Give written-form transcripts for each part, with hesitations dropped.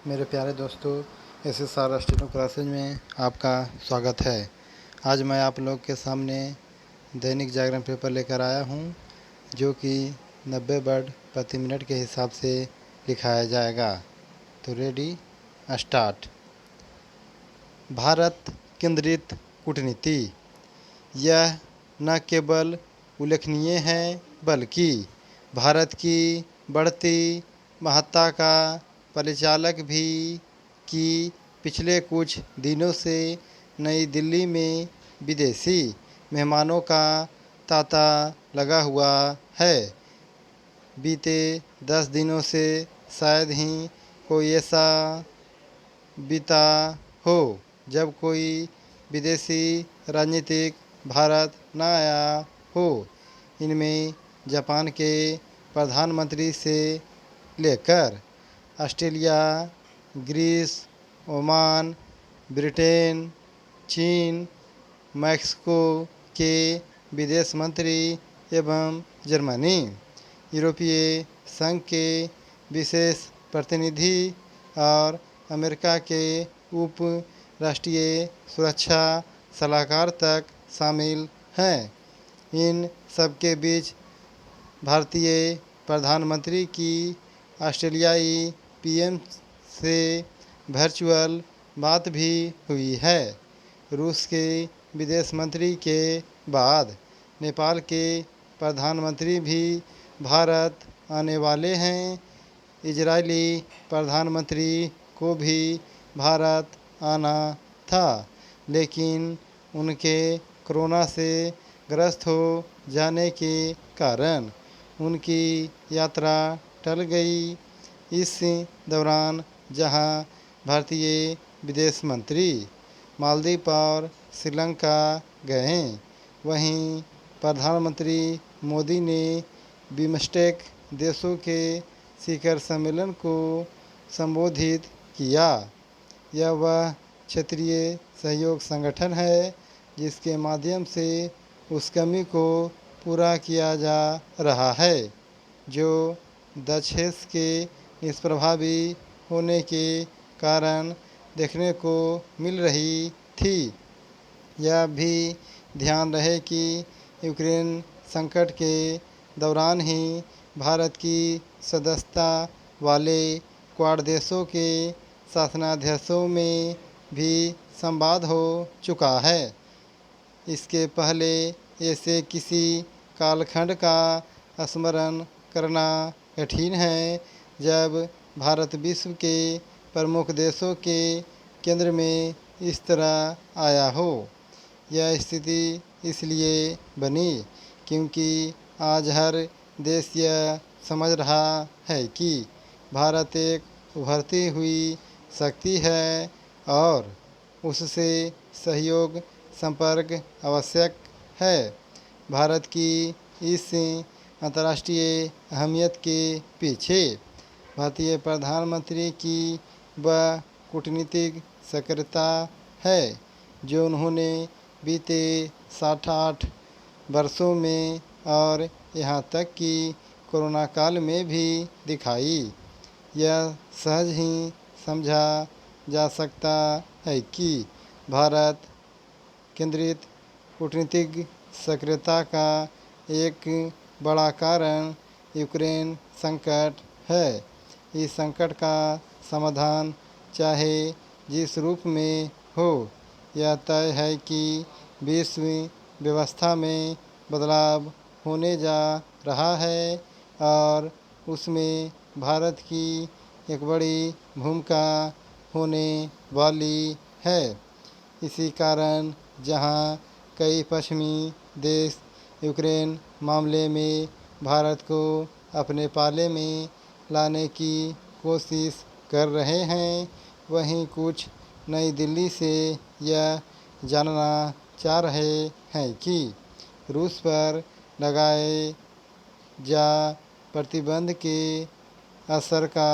मेरे प्यारे दोस्तों, SSR राष्ट्रीय क्लासेज में आपका स्वागत है। आज मैं आप लोग के सामने दैनिक जागरण पेपर लेकर आया हूं, जो कि 90 वर्ड प्रति मिनट के हिसाब से लिखाया जाएगा। तो रेडी, स्टार्ट। भारत केंद्रित कूटनीति, यह न केवल उल्लेखनीय है बल्कि भारत की बढ़ती महत्ता का परिचालक भी कि पिछले कुछ दिनों से नई दिल्ली में विदेशी मेहमानों का तांता लगा हुआ है। बीते 10 दिनों से शायद ही कोई ऐसा बीता हो जब कोई विदेशी राजनीतिक भारत न आया हो। इनमें जापान के प्रधानमंत्री से लेकर ऑस्ट्रेलिया, ग्रीस, ओमान, ब्रिटेन, चीन, मैक्सिको के विदेश मंत्री एवं जर्मनी, यूरोपीय संघ के विशेष प्रतिनिधि और अमेरिका के उप राष्ट्रीय सुरक्षा सलाहकार तक शामिल हैं। इन सबके बीच भारतीय प्रधानमंत्री की ऑस्ट्रेलियाई PM से वर्चुअल बात भी हुई है। रूस के विदेश मंत्री के बाद नेपाल के प्रधानमंत्री भी भारत आने वाले हैं। इजरायली प्रधानमंत्री को भी भारत आना था, लेकिन उनके कोरोना से ग्रस्त हो जाने के कारण उनकी यात्रा टल गई। इस दौरान जहां भारतीय विदेश मंत्री मालदीव और श्रीलंका गए, वहीं प्रधानमंत्री मोदी ने बिम्स्टेक देशों के शिखर सम्मेलन को संबोधित किया। यह वह क्षेत्रीय सहयोग संगठन है जिसके माध्यम से उस कमी को पूरा किया जा रहा है जो दक्षेश के निष्प्रभावी होने के कारण देखने को मिल रही थी। यह भी ध्यान रहे कि यूक्रेन संकट के दौरान ही भारत की सदस्यता वाले क्वाड देशों के शासनाध्यक्षों में भी संवाद हो चुका है। इसके पहले ऐसे किसी कालखंड का स्मरण करना कठिन है जब भारत विश्व के प्रमुख देशों के केंद्र में इस तरह आया हो। यह स्थिति इसलिए बनी क्योंकि आज हर देश यह समझ रहा है कि भारत एक उभरती हुई शक्ति है और उससे सहयोग संपर्क आवश्यक है। भारत की इस अंतर्राष्ट्रीय अहमियत के पीछे भारतीय प्रधानमंत्री की वह कूटनीतिक सक्रियता है जो उन्होंने बीते 68 वर्षों में और यहाँ तक कि कोरोना काल में भी दिखाई। यह सहज ही समझा जा सकता है कि भारत केंद्रित कूटनीतिक सक्रियता का एक बड़ा कारण यूक्रेन संकट है। इस संकट का समाधान चाहे जिस रूप में हो, यह तय है कि विश्व व्यवस्था में बदलाव होने जा रहा है और उसमें भारत की एक बड़ी भूमिका होने वाली है। इसी कारण जहां कई पश्चिमी देश यूक्रेन मामले में भारत को अपने पाले में लाने की कोशिश कर रहे हैं, वहीं कुछ नई दिल्ली से यह जानना चाह रहे हैं कि रूस पर लगाए जा प्रतिबंध के असर का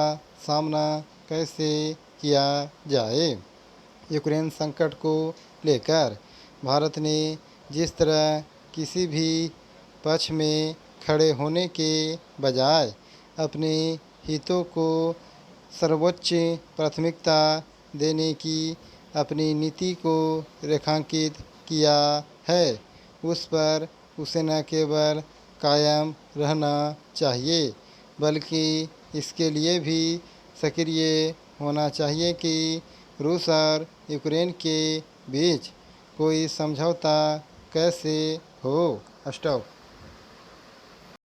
सामना कैसे किया जाए। यूक्रेन संकट को लेकर भारत ने जिस तरह किसी भी पक्ष में खड़े होने के बजाय अपने हितों को सर्वोच्च प्राथमिकता देने की अपनी नीति को रेखांकित किया है, उस पर उसे न केवल कायम रहना चाहिए बल्कि इसके लिए भी सक्रिय होना चाहिए कि रूस और यूक्रेन के बीच कोई समझौता कैसे हो। स्टॉप।